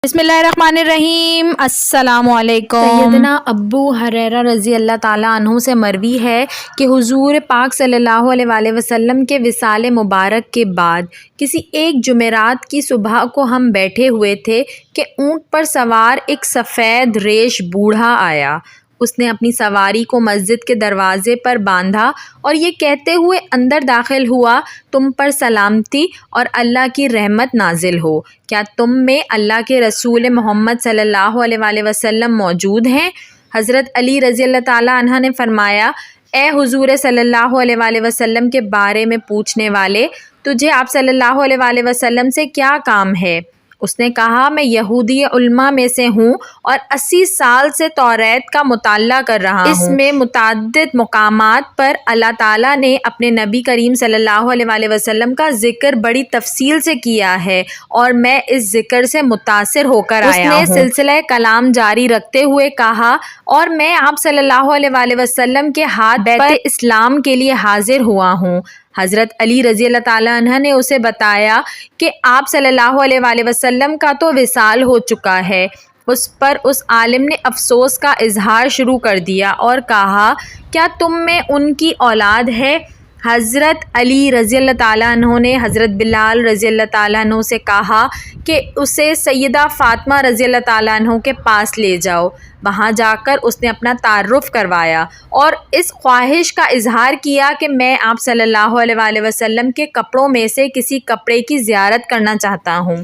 बिस्मिल्लाहिर्रहमानिर्रहीम। अस्सलाम वालेकुम। सैयदना अबू हुरैरा रज़ी अल्लाह ताला अन्हु से मरवी है कि हुज़ूर पाक सल्लल्लाहु अलैहि वसल्लम के विसाल मुबारक के बाद किसी एक जुमेरात की सुबह को हम बैठे हुए थे कि ऊँट पर सवार एक सफ़ेद रेश बूढ़ा आया। उसने अपनी सवारी को मस्जिद के दरवाज़े पर बांधा और ये कहते हुए अंदर दाखिल हुआ, तुम पर सलामती और अल्लाह की रहमत नाजिल हो। क्या तुम में अल्लाह के रसूल मोहम्मद सल्लल्लाहु अलैहि वसल्लम मौजूद हैं? हज़रत अली रज़ी अल्लाह ताला अन्हा ने फरमाया, ए हुज़ूर सल्लल्लाहु अलैहि वसल्लम के बारे में पूछने वाले, तुझे आप सल्लल्लाहु अलैहि वसल्लम से क्या काम है? उसने कहा, मैं यहूदी उल्मा में से हूँ और 80 साल से तौरात का मुताला कर रहा हूँ। इसमें मुतअद्दिद मुकामात पर अल्लाह ताला ने अपने नबी करीम सल्लल्लाहु अलैहि वसल्लम का जिक्र बड़ी तफसील से किया है और मैं इस जिक्र से मुतासिर होकर आया हूँ। उसने सिलसिला कलाम जारी रखते हुए कहा, और मैं आप सल्लल्लाहु अलैहि वसल्लम के हाथ बैत इस्लाम के लिए हाजिर हुआ हूँ। हज़रत अली रज़ी अल्लाह ताला अन्हा ने उसे बताया कि आप सल्लल्लाहु अलैहि वसल्लम का तो विसाल हो चुका है। उस पर उस आलिम ने अफसोस का इजहार शुरू कर दिया और कहा, क्या तुम में उनकी औलाद है? हज़रत अली रज़ी अल्लाह ताला अन्हु ने हज़रत बिलाल रज़ी अल्लाह ताला अन्हु से कहा कि उसे सैयदा फ़ातिमा रज़ी अल्लाह ताला अन्हु के पास ले जाओ। वहाँ जाकर उसने अपना तारुफ़ करवाया और इस ख्वाहिश का इजहार किया कि मैं आप सल्लल्लाहु अलैहि वसल्लम के कपड़ों में से किसी कपड़े की ज़ियारत करना चाहता हूँ।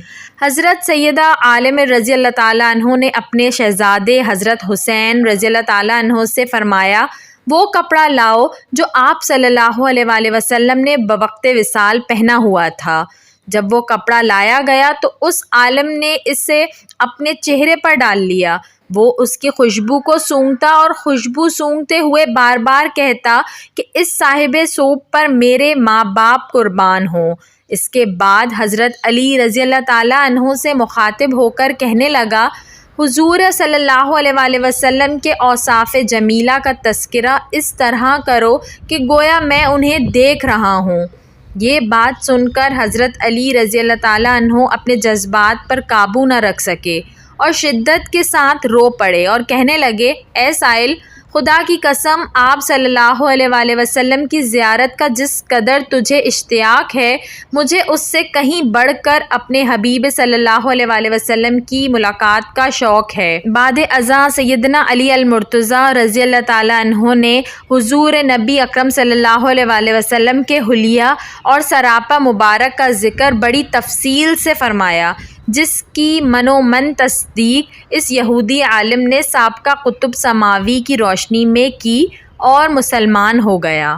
हज़रत सैयदा आलिम रज़ी अल्लाह ताला अन्हु ने अपने शहज़ादे हज़रत हुसैन रज़ी अल्लाह ताला अन्हु से फ़रमाया, वो कपड़ा लाओ जो आप सल्लल्लाहु अलैहि वसल्लम ने बवक़्त विसाल पहना हुआ था। जब वो कपड़ा लाया गया तो उस आलिम ने इसे अपने चेहरे पर डाल लिया। वो उसकी खुशबू को सूंघता और खुशबू सूंघते हुए बार बार कहता कि इस साहिबे सूब पर मेरे माँ बाप कुर्बान हों। इसके बाद हज़रत अली रज़ी अल्लाह ताला अन्हु से मुखातिब होकर कहने लगा, हुज़ूर सल्लल्लाहु अलैहि वसल्लम के औसाफ़ जमीला का तज़किरा इस तरह करो कि गोया मैं उन्हें देख रहा हूँ। ये बात सुनकर हज़रत अली रज़ी अल्लाह ताला अन्हु अपने जज्बात पर काबू न रख सके और शिद्दत के साथ रो पड़े और कहने लगे, ए साइल, खुदा की कसम, आप सल्लल्लाहु अलैहि वसल्लम की ज़ियारत का जिस कदर तुझे इश्तियाक है, मुझे उससे कहीं बढ़कर अपने हबीब सल्लल्लाहु अलैहि वसल्लम की मुलाकात का शौक़ है। बाद अज़ा सैयदना अली अल-मुर्तज़ा रज़ी अल्लाह ताला अन्हु ने हुज़ूर नबी अकरम सल्लल्लाहु अलैहि वसल्लम के हुलिया और सरापा मुबारक का ज़िक्र बड़ी तफसील से फ़रमाया, जिसकी मनोमन तस्दीक इस यहूदी आलिम ने साबका कुतुब समावी की रोशनी में की और मुसलमान हो गया।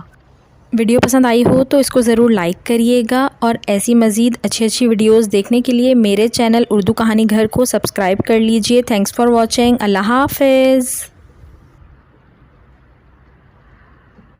वीडियो पसंद आई हो तो इसको ज़रूर लाइक करिएगा और ऐसी मज़ीद अच्छी वीडियोस देखने के लिए मेरे चैनल उर्दू कहानी घर को सब्सक्राइब कर लीजिए। Thanks for watching. अल्लाह हाफ़िज़।